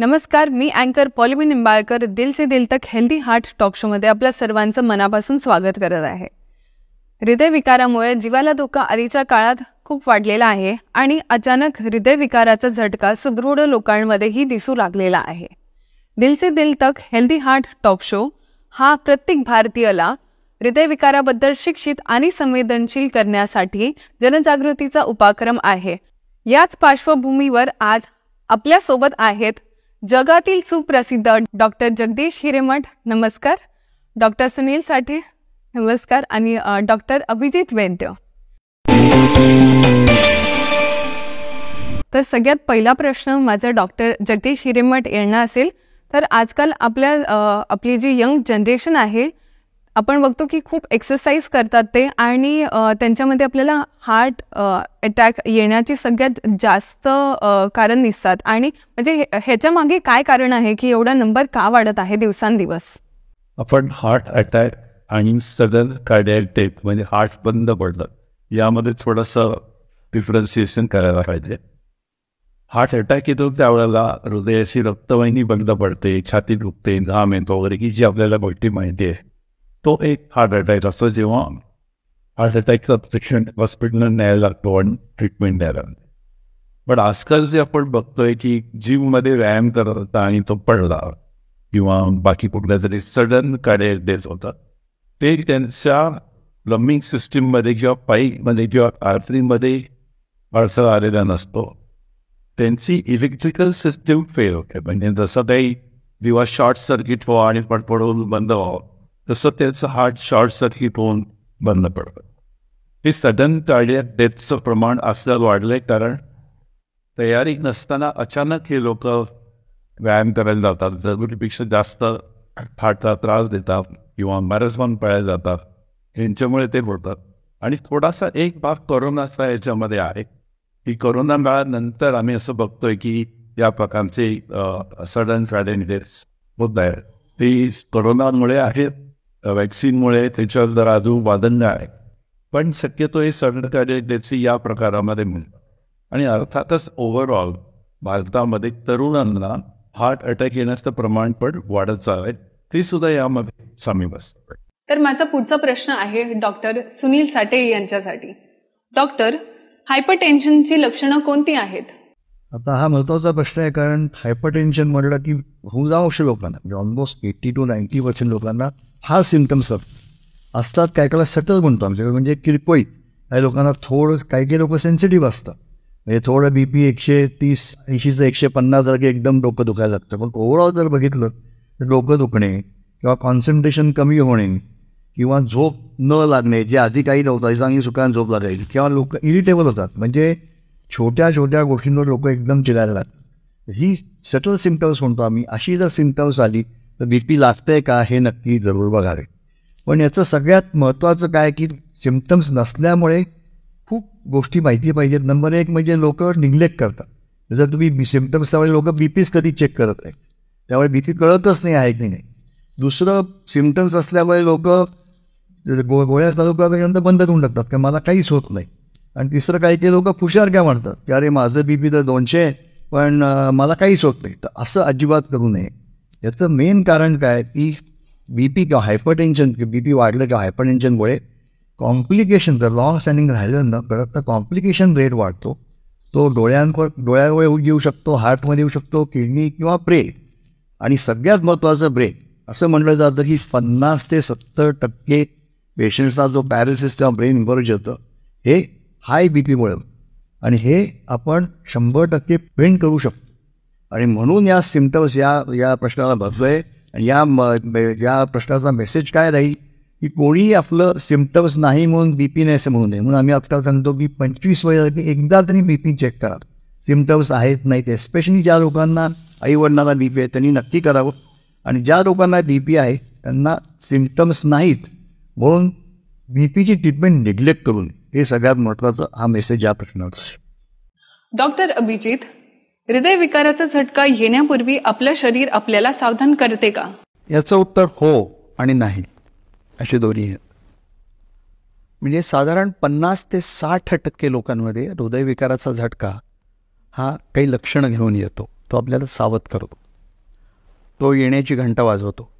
नमस्कार, मी अँकर पॉलिमी निंबाळकर दिल से दिल तक हेल्दी हार्ट टॉक शोमध्ये आपल्या सर्वांचं मनापासून स्वागत करत आहे. हृदयविकारामुळे जीवाला धोका आधीच्या काळात खूप वाढलेला आहे आणि अचानक हृदयविकाराचा झटका सुदृढ लोकांमध्येही दिसू लागलेला आहे. दिल से दिल तक हेल्दी हार्ट टॉक शो हा प्रत्येक भारतीयाला हृदयविकाराबद्दल शिक्षित आणि संवेदनशील करण्यासाठी जनजागृतीचा उपक्रम आहे. याच पार्श्वभूमीवर आज आपल्या सोबत आहेत जगातील सुप्रसिद्ध डॉक्टर जगदीश हिरेमठ, नमस्कार. डॉक्टर सुनील साठे, नमस्कार. आणि डॉक्टर अभिजित वैद्य. तर सगळ्यात पहिला प्रश्न माझा डॉक्टर जगदीश हिरेमठ यांना असेल. तर आजकाल आपली जी यंग जनरेशन आहे, आपण बघतो की खूप एक्सरसाइज करतात ते, आणि त्यांच्यामध्ये आपल्याला हार्ट अटॅक येण्याची सगळ्यात जास्त कारण दिसतात. आणि म्हणजे ह्याच्या मागे काय कारण आहे की एवढा नंबर का वाढत आहे दिवसांदिवस? आपण हार्ट अटॅक आणि सडन कार्डियक डेथ म्हणजे हार्ट बंद पडलं यामध्ये थोडंसं डिफरन्शिएशन करायला पाहिजे. हार्ट अटॅक येतो त्यावेळेला हृदयाची रक्तवाहिनी बंद पडते, छाती दुखते, घाम येतो वगैरे, की जी आपल्याला गोष्टी माहिती आहे. तो एक हार्ट अटॅक असतो. जेव्हा हार्ट अटॅकचा पेशंट हॉस्पिटलला न्यायला लागतो आणि ट्रीटमेंट द्यायला लागते. पण आजकाल जे आपण बघतोय की जिममध्ये व्यायाम करत होता आणि तो पडला किंवा बाकी कुठल्या तरी सडन कार्डियक डेथ होतात, ते त्यांच्या प्लंबिंग सिस्टीममध्ये किंवा पाईपमध्ये किंवा आर्टरीमध्ये अडथळा आलेला नसतो. त्यांची इलेक्ट्रिकल सिस्टीम फेल होते. म्हणजे जसं काही दिवा शॉर्ट सर्किट व्हावं आणि पडपडून बंद व्हावं, तसं त्याचं हार्ट शॉर्ट सर्किट होऊन बंद पडतं. हे सडन कार्डियक डेथचं प्रमाण असं वाढलंय कारण तयारी नसताना अचानक हे लोक व्यायाम करायला जातात, जरुरीपेक्षा जास्त हार्टचा त्रास देतात किंवा मॅरेथॉन पळायला जातात. ह्यांच्यामुळे ते होतात. आणि थोडासा एक भाग कोरोनाचा याच्यामध्ये आहे की कोरोना काळानंतर आम्ही असं बघतोय की या प्रकारचे सडन कार्डियक डेथ्स होत आहेत. ते कोरोनामुळे आहेत, वॅक्सिनमुळे त्याच्यावर जरा अजून वादंग आहे, पण शक्यतो हे सडन कार्डियक डेथची या प्रकारामध्ये मिळतात. आणि अर्थातच ओव्हरऑल भारतामध्ये तरुणांना हार्ट अटॅक येण्याचं प्रमाण पण वाढत चाललंय, ते सुद्धा यामध्ये सामील बसतं. तर माझा पुढचा प्रश्न आहे डॉक्टर सुनील साठे यांच्यासाठी. डॉक्टर, हायपरटेन्शनची लक्षणं कोणती आहेत? आता हा महत्त्वाचा प्रश्न आहे, कारण हायपरटेन्शन म्हटलं की बहुतांश लोकांना म्हणजे ऑलमोस्ट 80 to 90% लोकांना हा सिम्पटम्स असतात. काय काय सटल म्हणतो आमच्याकडे, म्हणजे किरकोळी. काही लोकांना थोडं, काही लोक सेन्सिटिव्ह असतात, म्हणजे थोडं BP 130-80चं 150 झालं की एकदम डोकं दुखायला लागतं. पण ओव्हरऑल जर बघितलं तर डोकं दुखणे किंवा कॉन्सन्ट्रेशन कमी होणे किंवा झोप न लागणे, जे आधी काही नव्हतं, चांगली सुखाने झोप लागायची, किंवा लोक इरिटेबल होतात, म्हणजे छोट्या छोट्या गोष्टींवर लोक एकदम चिडायला लागतात. ही सटल सिम्पटम्स म्हणतो आम्ही. अशी जर सिम्पटम्स आली तर BP लागतंय का हे नक्की जरूर बघावे. पण याचं सगळ्यात महत्त्वाचं काय की सिम्पटम्स नसल्यामुळे खूप गोष्टी माहिती पाहिजेत. नंबर 1 म्हणजे लोक निग्लेक्ट करतात. जर तुम्ही सिम्पटम्स त्यामुळे लोक BPच कधी चेक करत नाही, त्यामुळे BP कळतच नाही आहे की नाही. दुसरं, सिम्पटम्स असल्यामुळे लोक गोळ्या चालू करल्यानंतर बंद करून टाकतात की मला काहीच होत नाही. आणि तिसरं, काही लोक फुशार काय म्हणतात की अरे माझं BP तर 200 पण मला काहीच होत नाही. तर असं अजिबात करू नये. याचं मेन कारण काय की BP किंवा हायपरटेन्शन, BP वाढलं किंवा हायपरटेन्शनमुळे कॉम्प्लिकेशन, जर लॉंग स्टँडिंग राहिलं न कळत तर कॉम्प्लिकेशन रेट वाढतो. तो डोळ्यावर येऊ शकतो, हार्टमध्ये येऊ शकतो, किडनी किंवा ब्रेन. आणि सगळ्यात महत्त्वाचं ब्रेन. असं म्हटलं जातं की 50 ते 70% पेशंट्सचा जो पॅरालिसिस किंवा ब्रेन इमर्ज होतं हे हाय BPमुळे, आणि हे आपण 100% प्रिव्हेंट करू शकतो. आणि म्हणून या सिम्पटम्स या प्रश्नाला बघतोय. आणि या प्रश्नाचा मेसेज काय राहील की कोणी आपलं सिम्पटम्स नाही म्हणून BP नाही असं म्हणू नये. म्हणून आम्ही आजकाल सांगतो की 25 वय की एकदा तरी BP चेक करा, सिम्पटम्स आहेत नाहीत. एस्पेशली ज्या लोकांना आईवडिलांना BP आहे त्यांनी नक्की करावं. आणि ज्या लोकांना BP आहे त्यांना सिम्पटम्स नाहीत म्हणून BPची ट्रीटमेंट निग्लेक्ट करून, हे सगळ्यात महत्त्वाचं हा मेसेज या प्रश्नाचा. डॉक्टर अभिजित, हृदयविकाराचा झटका येण्यापूर्वी आपलं शरीर आपल्याला सावधान करते का? याचं उत्तर हो आणि नाही अशी दोन्ही आहेत. म्हणजे साधारण 50 ते 60% लोकांमध्ये हृदयविकाराचा झटका हा काही लक्षणं घेऊन येतो, तो आपल्याला सावध करतो. तो येण्याची घंटा वाजवतो.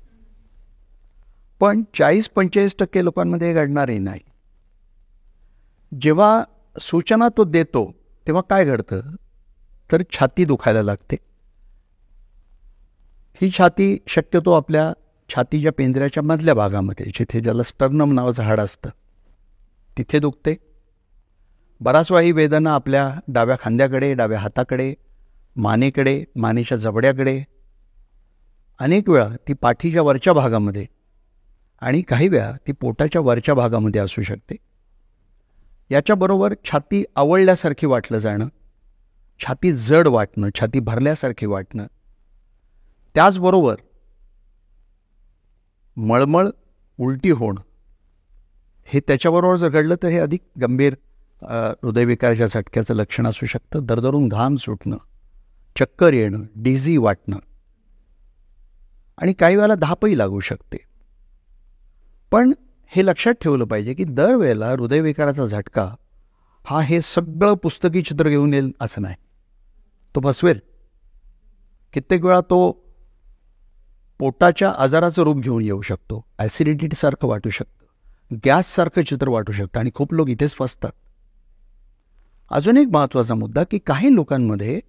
पण 40-45% लोकांमध्ये हे घडणारही नाही. जेव्हा सूचना तो देतो तेव्हा काय घडतं, तर छाती दुखायला लागते. ही छाती शक्यतो आपल्या छातीच्या पेंजऱ्याच्या मधल्या भागामध्ये, जिथे ज्याला स्टर्नम नावाचं हाड असतं, तिथे दुखते. बराच वेळा ही वेदना आपल्या डाव्या खांद्याकडे, डाव्या हाताकडे, मानेकडे, मानेच्या जबड्याकडे, अनेक वेळा ती पाठीच्या वरच्या भागामध्ये आणि काही वेळा ती पोटाच्या वरच्या भागामध्ये असू शकते. याच्याबरोबर छाती आवळल्यासारखी वाटलं जाणं, छाती जड वाटणं, छाती भरल्यासारखी वाटणं, त्याचबरोबर मळमळ, उलटी होणं, हे त्याच्याबरोबर जर घडलं तर हे अधिक गंभीर हृदयविकाराच्या झटक्याचं लक्षण असू शकतं. दरदरून घाम सुटणं, चक्कर येणं, डिझी वाटणं आणि काही वेळेला धापही लागू शकते. पण हे लक्षात ठेवलं पाहिजे की दरवेळेला हृदयविकाराचा झटका हा हे सगळं पुस्तकी चित्र घेऊन येईल असं नाही. तो फसवेल. कित्येक वेळा तो पोटाच्या आजाराचं रूप घेऊन येऊ शकतो, ॲसिडिटीसारखं वाटू शकतं, गॅससारखं चित्र वाटू शकतं आणि खूप लोक इथेच फसतात. अजून एक महत्त्वाचा मुद्दा की काही लोकांमध्ये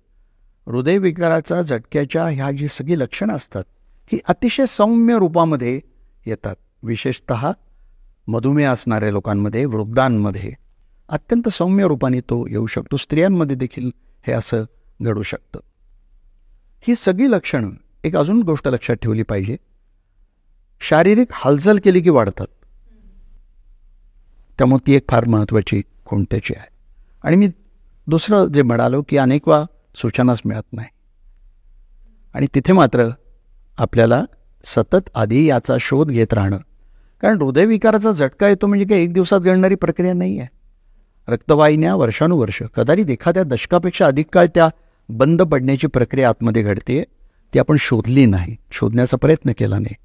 हृदयविकाराचा झटक्याच्या ह्या जी सगळी लक्षणं असतात ही अतिशय सौम्य रूपामध्ये येतात. विशेषतः मधुमेह असणाऱ्या लोकांमध्ये, वृद्धांमध्ये अत्यंत सौम्य रूपाने तो येऊ शकतो. स्त्रियांमध्ये देखील हे असं घडू शकतं. ही सगळी लक्षणं, एक अजून गोष्ट लक्षात ठेवली पाहिजे, शारीरिक हालचाल केली की वाढतात. त्यामुळे ती एक फार महत्त्वाची खुंट्याची आहे. आणि मी दुसरं जे म्हणालो की अनेक वेळा सूचनाच मिळत नाही आणि तिथे मात्र आपल्याला सतत आधी याचा शोध घेत राहणं. कारण हृदयविकाराचा झटका येतो म्हणजे काही एक दिवसात घडणारी प्रक्रिया नाही आहे. रक्तवाहिन्या वर्षानुवर्ष, कदाचित एखाद्या दशकापेक्षा अधिक काळ त्या बंद पडण्याची प्रक्रिया आतमध्ये घडते. ती आपण शोधली नाही, शोधण्याचा प्रयत्न केला नाही,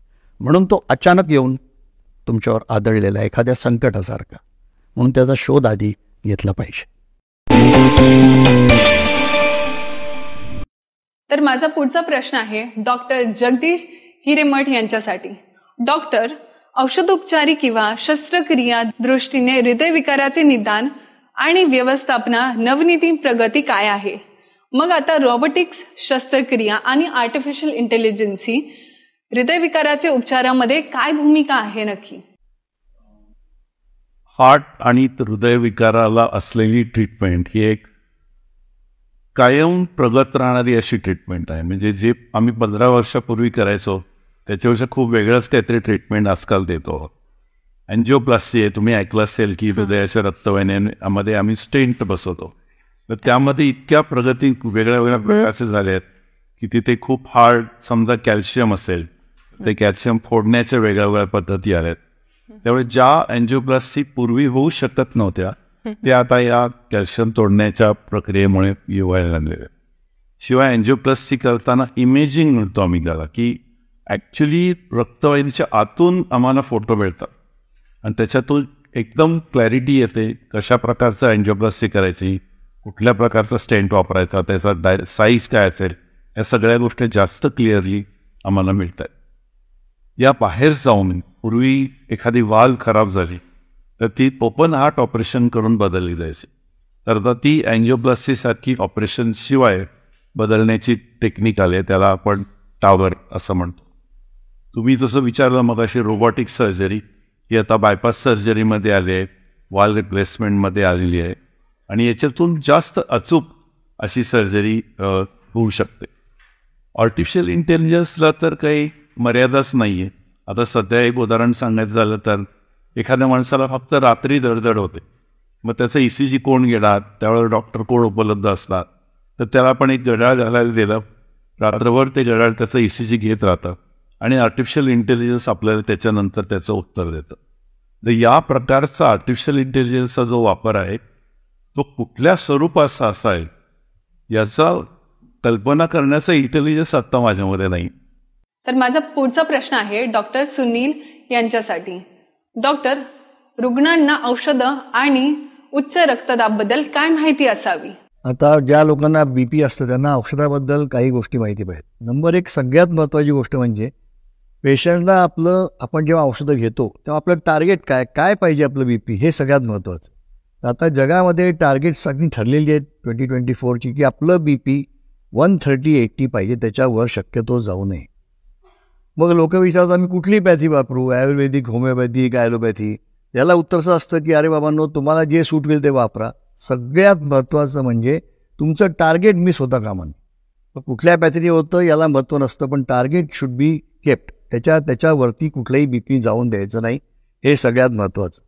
म्हणून तो अचानक येऊन तुमच्यावर आदळलेला एखाद्या संकटासारखा. म्हणून त्याचा शोध आधी घेतला पाहिजे. तर माझा पुढचा प्रश्न आहे डॉक्टर जगदीश हिरेमठ यांच्यासाठी. डॉक्टर, औषधोपचारी किंवा शस्त्रक्रिया दृष्टीने हृदयविकाराचे निदान आणि व्यवस्थापना नवनीती प्रगती काय आहे? मग आता रोबोटिक्स, शस्त्रक्रिया आणि आर्टिफिशियल इंटेलिजन्सी हृदयविकाराचे उपचारामध्ये काय भूमिका आहे नक्की? हार्ट आणि हृदयविकाराला असलेली ट्रीटमेंट ही एक कायम प्रगत राहणारी अशी ट्रीटमेंट आहे. म्हणजे जे आम्ही 15 वर्षापूर्वी करायचो त्याच्यापेक्षा खूप वेगळंच काहीतरी ट्रीटमेंट आजकाल देतो. अँजिओप्लास्टी आहे, तुम्ही ऐकलं असेल की हृदयाच्या रक्तवाहिन्यांमध्ये आम्ही स्टेंट बसवतो. तर त्यामध्ये इतक्या प्रगती वेगळ्या वेगळ्या प्रकारचे झाले आहेत की तिथे खूप हार्ड, समजा कॅल्शियम असेल ते कॅल्शियम फोडण्याच्या वेगळ्या वेगळ्या पद्धती आल्यात. त्यामुळे ज्या अँजिओप्लास्टी पूर्वी होऊ शकत नव्हत्या ते आता या कॅल्शियम तोडण्याच्या प्रक्रियेमुळे व्हायला लागलेले. शिवाय अँजिओप्लास्टी करताना इमेजिंग म्हणतो आम्ही त्याला, की ॲक्च्युली रक्तवाहिनीच्या आतून आम्हाला फोटो मिळतात आणि त्याच्यातून एकदम क्लॅरिटी येते कशा प्रकारचं अँजिओप्लास्टी करायची, कुठल्या प्रकारचा स्टेंट वापरायचा, त्याचा साईज काय असेल, या सगळ्या गोष्टी जास्त क्लिअरली आम्हाला मिळतात. या बाहेर जाऊन पूर्वी एखादी वाल्व खराब झाली तर ती ओपन हार्ट ऑपरेशन करून बदलली जायची. तर आता ती अँजिओप्लास्टीसारखी ऑपरेशनशिवाय बदलण्याची टेक्निक आली आहे, त्याला आपण टावर असं म्हणतो. तुम्ही जसं विचारलं मग अशी रोबोटिक सर्जरी ही आता बायपास सर्जरीमध्ये आली आहे, वाल रिप्लेसमेंटमध्ये आलेली आहे आणि याच्यातून जास्त अचूक अशी सर्जरी होऊ शकते. आर्टिफिशियल इंटेलिजन्सला तर काही मर्यादाच नाही आहे. आता सध्या एक उदाहरण सांगायचं झालं तर एखाद्या माणसाला फक्त रात्री धडधड होते, मग त्याचं ECG कोण घेणार, त्यावेळेला डॉक्टर कोण उपलब्ध असणार, तर त्याला आपण एक घड्याळ घालायला दिलं, रात्रभर ते घड्याळ त्याचं ECG घेत राहतं आणि आर्टिफिशियल इंटेलिजन्स आपल्याला त्याच्यानंतर त्याचं उत्तर देतं. तर या प्रकारचा आर्टिफिशियल इंटेलिजन्सचा जो वापर आहे तो कुठल्या स्वरूपाचा असाय याचा कल्पना करण्याचा इंटेलिजन्स आत्ता माझ्यामध्ये नाही. तर माझा पुढचा प्रश्न आहे डॉक्टर सुनील यांच्यासाठी. डॉक्टर, रुग्णांना औषधं आणि उच्च रक्तदाबाबद्दल काय माहिती असावी? आता ज्या लोकांना BP असतं त्यांना औषधाबद्दल काही गोष्टी माहिती पाहिजेत. नंबर 1 सगळ्यात महत्त्वाची गोष्ट म्हणजे पेशंटला आपण जेव्हा औषधं घेतो तेव्हा आपलं टार्गेट काय पाहिजे आपलं BP हे सगळ्यात महत्त्वाचं. आता जगामध्ये टार्गेट्स अगदी ठरलेली आहेत 2024ची की आपलं BP 130-80 पाहिजे, त्याच्यावर शक्यतो जाऊ नये. मग लोक विचारतात आम्ही कुठली पॅथी वापरू, आयुर्वेदिक, होमिओपॅथिक, ॲलोपॅथी. याला उत्तरचं असतं की अरे बाबांनो, तुम्हाला जे सूट होईल ते वापरा. सगळ्यात महत्त्वाचं म्हणजे तुमचं टार्गेट मिस होता कामा नये. मग कुठल्या पॅथीने होतं याला महत्त्व नसतं, पण टार्गेट शुड बी केप्ट. त्याच्यावरती कुठलाही BP जाऊन द्यायचं नाही, हे सगळ्यात महत्त्वाचं.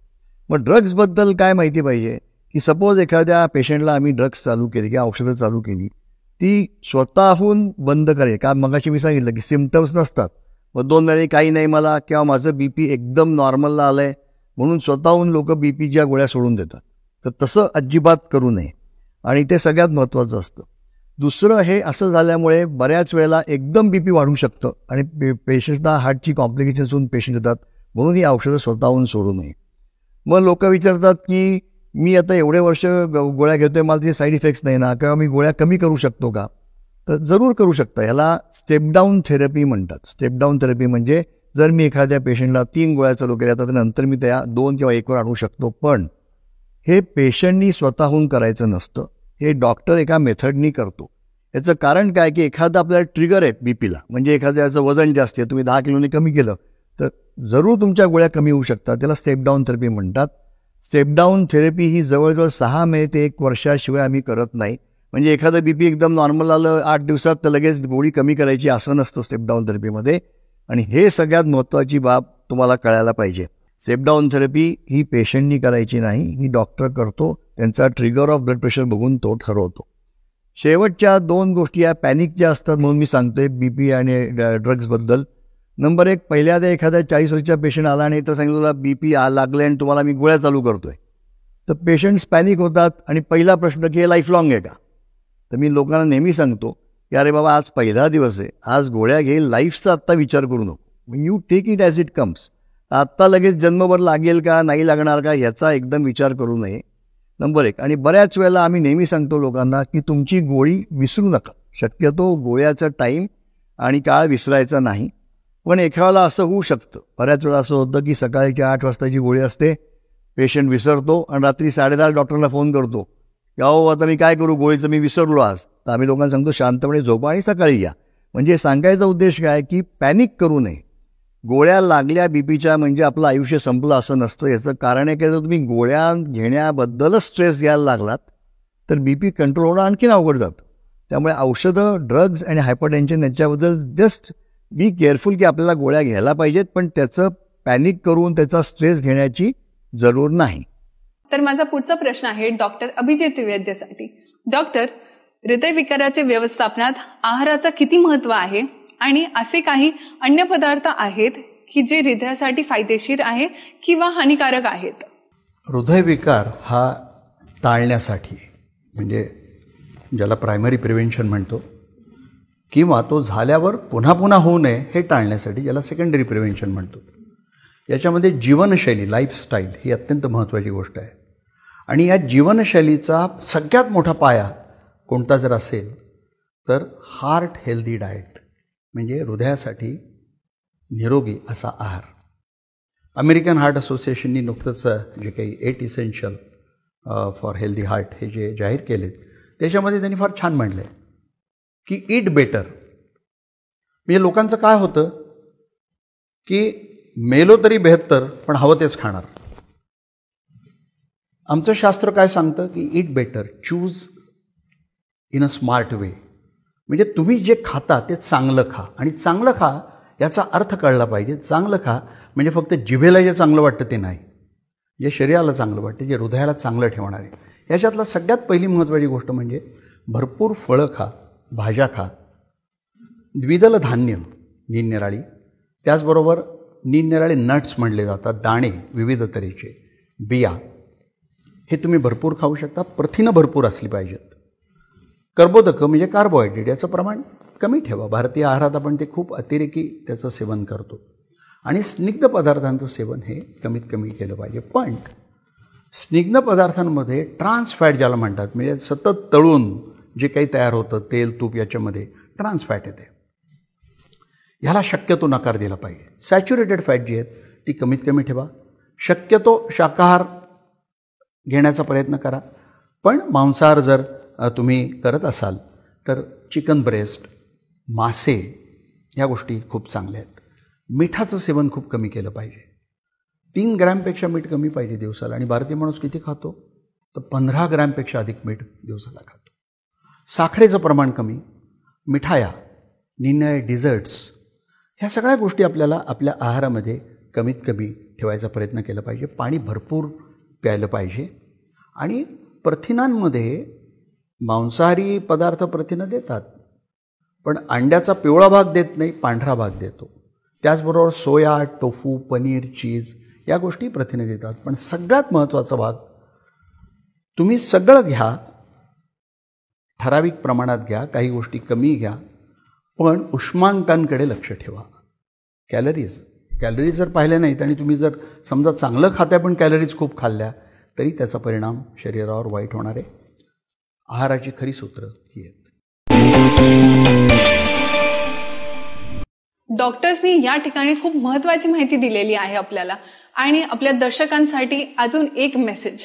मग ड्रग्सबद्दल काय माहिती पाहिजे की सपोज एखाद्या पेशंटला आम्ही ड्रग्स चालू केली किंवा औषधं चालू केली, ती स्वतःहून बंद करेल. का मगाशी मी सांगितलं की सिम्पटम्स नसतात, मग 2 महिने काही नाही मला, किंवा माझं BP एकदम नॉर्मलला आलं आहे म्हणून स्वतःहून लोक BPच्या गोळ्या सोडून देतात. तर तसं अजिबात करू नये, आणि ते सगळ्यात महत्त्वाचं असतं. दुसरं, हे असं झाल्यामुळे बऱ्याच वेळेला एकदम BP वाढू शकतं आणि पेशंटला हार्टची कॉम्प्लिकेशन्स होऊन पेशंट येतात, म्हणून ही औषधं स्वतःहून सोडू नये. मग लोक विचारतात की मी आता एवढे वर्ष गोळ्या घेतोय, मला ते साईड इफेक्ट्स नाही ना, किंवा मी गोळ्या कमी करू शकतो का? तर जरूर करू शकता. ह्याला स्टेप डाऊन थेरपी म्हणतात. स्टेप डाऊन थेरपी म्हणजे जर मी एखाद्या पेशंटला 3 गोळ्या चालू केल्या तर नंतर मी त्या 2 किंवा 1वर आणू शकतो. पण हे पेशंटनी स्वतःहून करायचं नसतं, हे डॉक्टर एका मेथडनी करतो. याचं कारण काय की एखादा आपल्याला ट्रिगर आहे BPला, म्हणजे एखाद्याचं वजन जास्त आहे, तुम्ही 10 किलोने कमी केलं तर जरूर तुमच्या गोळ्या कमी होऊ शकतात. त्याला स्टेप डाऊन थेरपी म्हणतात. स्टेप डाऊन थेरपी ही जवळजवळ 6 महिने ते 1 वर्षाशिवाय आम्ही करत नाही. म्हणजे एखादं BP एकदम नॉर्मल आलं 8 दिवसात तर लगेच गोळी कमी करायची असं नसतं स्टेप डाऊन थेरपीमध्ये. आणि हे सगळ्यात महत्त्वाची बाब तुम्हाला कळायला पाहिजे. स्टेप डाऊन थेरपी ही पेशंटनी करायची नाही, ही डॉक्टर करतो. त्यांचा ट्रिगर ऑफ ब्लड प्रेशर बघून तो ठरवतो. शेवटच्या 2 गोष्टी या पॅनिकच्या असतात म्हणून मी सांगतोय BP आणि ड्रग्सबद्दल. नंबर 1, पहिल्यांदा एखादा 40 वर्षाचा पेशंट आला आणि तर सांगितलं BP लागले आणि तुम्हाला मी गोळ्या चालू करतोय, तर पेशंट्स पॅनिक होतात आणि पहिला प्रश्न की हे लाईफ लॉंग आहे का? तर मी लोकांना नेहमी सांगतो की अरे बाबा, आज पहिला दिवस आहे, आज गोळ्या घे, लाईफचा आत्ता विचार करू नको. You take it as it comes. आत्ता लगेच जन्मभर लागेल का नाही लागणार का याचा एकदम विचार करू नये. नंबर 1. आणि बऱ्याच वेळेला आम्ही नेहमी सांगतो लोकांना की तुमची गोळी विसरू नका. शक्यतो गोळ्याचा टाईम आणि काळ विसरायचा नाही. पण एखाद्याला असं होऊ शकतं, बऱ्याच वेळा असं होतं की सकाळची 8 वाजताची गोळी असते, पेशंट विसरतो आणि रात्री 10:30 डॉक्टरला फोन करतो की अहो आता मी काय करू, गोळीचं मी विसरलो आज. तर आम्ही लोकांना सांगतो शांतपणे झोपा आणि सकाळी या. म्हणजे सांगायचा उद्देश काय की पॅनिक करू नये. गोळ्या लागल्या BPच्या म्हणजे आपलं आयुष्य संपलं असं नसतं. याचं कारण आहे की जर तुम्ही गोळ्या घेण्याबद्दलच स्ट्रेस घ्यायला लागलात तर BP कंट्रोल होणं आणखीन अवघड जातं. त्यामुळे औषधं, ड्रग्ज आणि हायपरटेन्शन याच्याबद्दल जस्ट बी केअरफुल की आपल्याला गोळ्या घ्यायला पाहिजेत, पण त्याचं पॅनिक करून त्याचा स्ट्रेस घेण्याची जरूर नाही. तर माझा पुढचा प्रश्न आहे डॉक्टर अभिजित वैद्यसाठी. डॉक्टर, हृदयविकाराच्या व्यवस्थापनात आहाराचं किती महत्त्व आहे आणि असे काही अन्य पदार्थ आहेत की जे हृदयासाठी फायदेशीर आहे किंवा हानिकारक आहेत? हृदयविकार हा टाळण्यासाठी, म्हणजे ज्याला प्रायमरी प्रिव्हेन्शन म्हणतो, किंवा तो झाल्यावर पुन्हा पुन्हा होऊ नये हे टाळण्यासाठी ज्याला सेकंडरी प्रिव्हेन्शन म्हणतो, याच्यामध्ये जीवनशैली, लाईफस्टाईल ही अत्यंत महत्त्वाची गोष्ट आहे. आणि या जीवनशैलीचा सगळ्यात मोठा पाया कोणता जर असेल तर हार्ट हेल्दी डाएट, म्हणजे हृदयासाठी निरोगी असा आहार. अमेरिकन हार्ट असोसिएशननी नुकतंच जे काही 8 इसेन्शियल फॉर हेल्दी हार्ट हे जे जाहीर केलेत त्याच्यामध्ये त्यांनी फार छान म्हणलं आहे की ईट बेटर. म्हणजे लोकांचं काय होतं की मेलो तरी बेहत्तर, पण हवं तेच खाणार. आमचं शास्त्र काय सांगतं की eat better, choose in a smart way. म्हणजे तुम्ही जे खाता ते चांगलं खा, आणि चांगलं खा याचा अर्थ कळला पाहिजे. चांगलं खा म्हणजे फक्त जिभेला जे चांगलं वाटतं ते नाही, जे शरीराला चांगलं वाटतं, जे हृदयाला चांगलं ठेवणार आहे. याच्यातला सगळ्यात पहिली महत्त्वाची गोष्ट म्हणजे भरपूर फळं खा, भाज्या खा, द्विदल धान्य, निरनिराळी, त्याचबरोबर निरनिराळे नट्स म्हणले जातात, दाणे विविध तऱ्हेचे, बिया, हे तुम्ही भरपूर खाऊ शकता. प्रथिनं भरपूर असली पाहिजेत. कर्बोदकं म्हणजे कार्बोहायड्रेट याचं प्रमाण कमी ठेवा. भारतीय आहारात आपण ते खूप अतिरेकी त्याचं सेवन करतो. आणि स्निग्ध पदार्थांचं सेवन हे कमीत कमी केलं पाहिजे. पण स्निग्ध पदार्थांमध्ये ट्रान्स फॅट ज्याला म्हणतात, म्हणजे सतत तळून जे काही तयार होतं तेल तूप याच्यामध्ये ट्रान्स फॅट येते. ह्याला शक्यतो नकार दिला पाहिजे. सॅच्युरेटेड फॅट जी आहेत ती कमीत कमी ठेवा. शक्यतो शाकाहार घेण्याचा प्रयत्न करा. पण मांसाहार जर तुम्ही करत असाल तर चिकन ब्रेस्ट, मासे ह्या गोष्टी खूप चांगल्या आहेत. मिठाचं सेवन खूप कमी केलं पाहिजे. 3 ग्रॅमपेक्षा मीठ कमी पाहिजे दिवसाला. आणि भारतीय माणूस किती खातो तर 15 ग्रॅमपेक्षा अधिक मीठ दिवसाला खातो. साखरेचं प्रमाण कमी, मिठाया, निरनिराळे डिझर्ट्स, ह्या सगळ्या गोष्टी आपल्याला आपल्या आहारामध्ये कमीत कमी ठेवायचा प्रयत्न केला पाहिजे. पाणी भरपूर प्यायलं पाहिजे. आणि प्रथिनांमध्ये मांसाहारी पदार्थ प्रथिनं देतात, पण अंड्याचा पिवळा भाग देत नाही, पांढरा भाग देतो. त्याचबरोबर सोया, टोफू, पनीर, चीज या गोष्टी प्रथिने देतात. पण सगळ्यात महत्त्वाचा भाग, तुम्ही सगळं घ्या, ठराविक प्रमाणात घ्या, काही गोष्टी कमी घ्या, पण उष्मांकांकडे लक्ष ठेवा. कॅलरीज जर पाहिल्या नाहीत आणि तुम्ही जर समजा चांगलं खाताय पण कॅलरीज खूप खाल्ल्या तरी त्याचा परिणाम शरीरावर वाईट होणार आहे. आहाराची खरी सूत्र ही आहेत. डॉक्टर्सनी या ठिकाणी खूप महत्त्वाची माहिती दिलेली आहे आपल्याला. आणि आपल्या दर्शकांसाठी अजून एक message.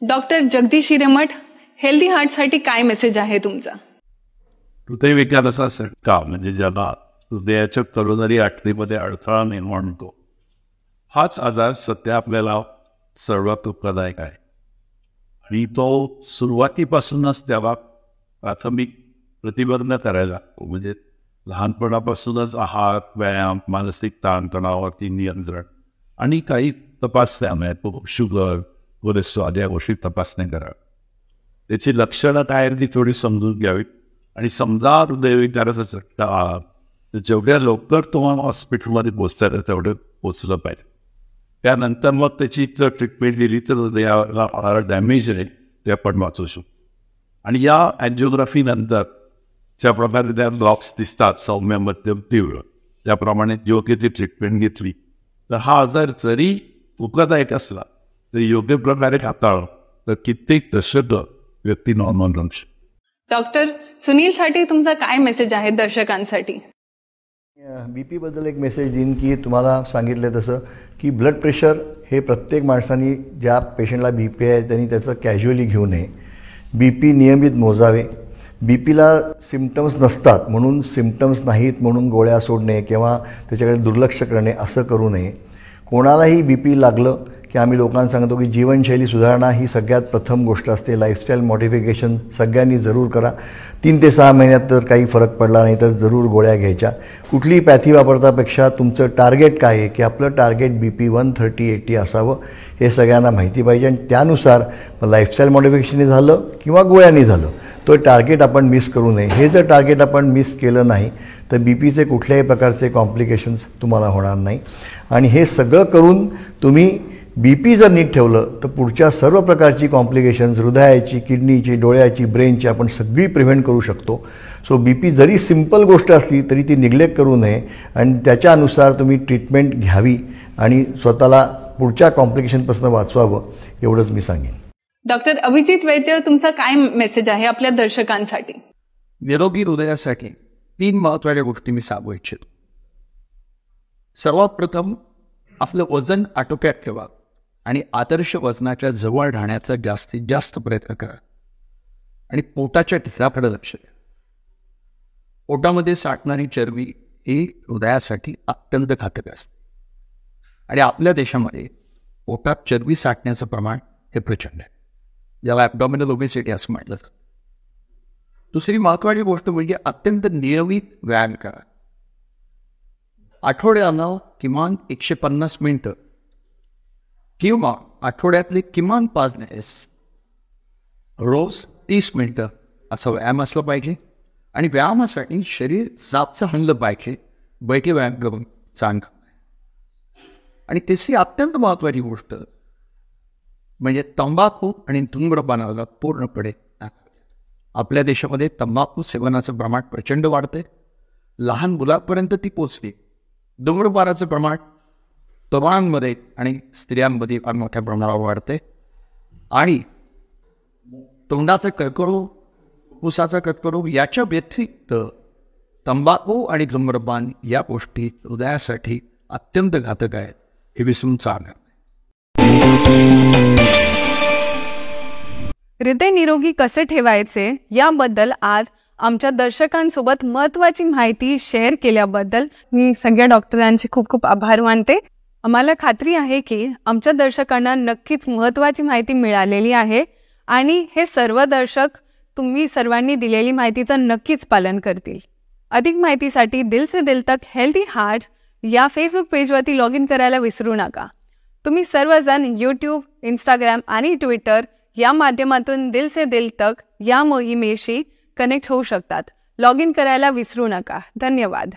Doctor Jagdish Hiremath, healthy हार्टसाठी काय मेसेज आहे तुमचा? हृदयविकाराचा झटका म्हणजे ज्याला हृदयाच्या करोनरी आर्टरीमध्ये अडथळा निर्माण होतो, हाच आजार सध्या आपल्याला सर्वात धोकादायक आहे. आणि तो सुरुवातीपासूनच त्याला प्राथमिक प्रतिबंध करायला लागतो. म्हणजे लहानपणापासूनच आहार, व्यायाम, मानसिक ताणतणावावरती नियंत्रण आणि काही तपासण्या म्हणजे शुगर, कोलेस्ट्रॉल या गोष्टी तपासण्या करा. त्याची लक्षणं काय ती थोडी समजून घ्यावी. आणि समजा हृदयविकाराचा झटका आला तर जेवढ्या लवकर तुम्हाला हॉस्पिटलमध्ये पोचता तेवढं पोचलं पाहिजे. त्यानंतर मग त्याची जर ट्रीटमेंट दिली तर हृदयाला डॅमेज आहे ते आपण वाचू शकतो. आणि या अँजिओग्राफीनंतर ज्या प्रकारे त्या ब्लॉक्स दिसतात सौम्य, मध्यम, तीव्र, त्याप्रमाणे योग्य ती ट्रीटमेंट घेतली तर हा आजार जरी धोकादायक असला तरी योग्य प्रकारे हाताळला तर कित्येक दशकं व्यक्ती नॉर्मल राहू शकते. डॉक्टर सुनीलसाठी तुमचा काय मेसेज आहे दर्शकांसाठी? BP बद्दल एक मेसेज देईन की तुम्हाला सांगितलं तसं की ब्लड प्रेशर हे प्रत्येक माणसाने, ज्या पेशंटला BP आहे त्यांनी त्याचं कॅज्युअली घेऊ नये. BP नियमित मोजावे. BPला सिम्पटम्स नसतात म्हणून सिम्पटम्स नाहीत म्हणून गोळ्या सोडणे किंवा त्याच्याकडे दुर्लक्ष करणे असं करू नये. कोणालाही BP लागलं की आम्ही लोकांना सांगतो की जीवनशैली सुधारणा ही सगळ्यात प्रथम गोष्ट असते. लाईफस्टाईल मॉडिफिकेशन सगळ्यांनी जरूर करा. 3 ते 6 महिन्यात तर काही फरक पडला नाही तर जरूर गोळ्या घ्यायच्या. कुठलीही पॅथी वापरतापेक्षा तुमचं टार्गेट काय आहे की आपलं टार्गेट BP 130-80 असावं हे सगळ्यांना माहिती पाहिजे. आणि त्यानुसार लाईफस्टाईल मॉडिफिकेशनने झालं किंवा गोळ्यांनी झालं तो टार्गेट आपण मिस करू नये. हे जर टार्गेट आपण मिस केलं नाही तर BPचे कुठल्याही प्रकारचे कॉम्प्लिकेशन्स तुम्हाला होणार नाही. आणि हे सगळं करून तुम्ही BP जर नीट ठेवलं तर पुढच्या सर्व प्रकारची कॉम्प्लिकेशन्स, हृदयाची, किडनीची, डोळ्याची, ब्रेनची आपण सगळी प्रिव्हेंट करू शकतो. सो BP जरी सिंपल गोष्ट असली तरी ती निग्लेक्ट करू नये आणि त्याच्यानुसार तुम्ही ट्रीटमेंट घ्यावी आणि स्वतःला पुढच्या कॉम्प्लिकेशनपासून वाचवावं एवढंच मी सांगेन. डॉक्टर अभिजित वैद्य, तुमचा काय मेसेज आहे आपल्या दर्शकांसाठी? निरोगी हृदयासाठी 3 महत्त्वाच्या गोष्टी मी सांगू इच्छितो. सर्वात प्रथम आपलं वजन आटोक्यात ठेवा आणि आदर्श वजनाच्या जवळ राहण्याचा जास्तीत जास्त प्रयत्न करा. आणि पोटाच्या ठिकाणाकडे लक्ष द्या. पोटामध्ये साठणारी चरबी ही हृदयासाठी अत्यंत घातक असते. आणि आपल्या देशामध्ये पोटात चरबी साठण्याचं प्रमाण हे प्रचंड आहे, ज्याला ॲब्डॉमिनल ओबेसिटी असं म्हटलं जातं. दुसरी महत्त्वाची गोष्ट म्हणजे अत्यंत नियमित व्यायाम करा. आठवड्याला किमान 150 मिनिटं किंवा आठवड्यातले किमान 5 दिवस रोज 30 मिनिटं असा व्यायाम असला पाहिजे. आणि व्यायामासाठी शरीर जागचं हललं पाहिजे, बैठे व्यायाम करून चांगलं. आणि तिसरी अत्यंत महत्त्वाची गोष्ट म्हणजे तंबाखू आणि धूम्रपानाला पूर्णपणे आपल्या देशामध्ये तंबाखू सेवनाचं प्रमाण प्रचंड वाढते. लहान मुलांपर्यंत ती पोचली. धूम्रपानाचं प्रमाण तरुणांमध्ये आणि स्त्रियांमध्ये फार मोठ्या प्रमाणावर वाढते. आणि तोंडाचा कर्करोग, फुफ्फुसाचा कर्करोग याच्या व्यतिरिक्त तंबाखू आणि धूम्रपान या गोष्टी हृदयासाठी अत्यंत घातक आहेत, हे विसरून चालणार नाही. हृदय निरोगी कसे ठेवायचे याबद्दल आज आमच्या दर्शकांसोबत महत्त्वाची माहिती शेअर केल्याबद्दल मी सगळ्या डॉक्टरांचे खूप खूप आभार मानते. आम्हाला खात्री आहे की आमच्या दर्शकांना नक्कीच महत्त्वाची माहिती मिळालेली आहे आणि हे सर्व दर्शक तुम्ही सर्वांनी दिलेली माहितीचं नक्कीच पालन करतील. अधिक माहितीसाठी दिल से दिल तक हेल्दी हार्ट या फेसबुक पेजवरती लॉग इन करायला विसरू नका. तुम्ही सर्वजण यूट्यूब, इंस्टाग्राम आणि ट्विटर या माध्यमातून दिल से दिल तक या मोहिमेशी कनेक्ट होऊ शकतात. लॉग इन करायला विसरू नका. धन्यवाद.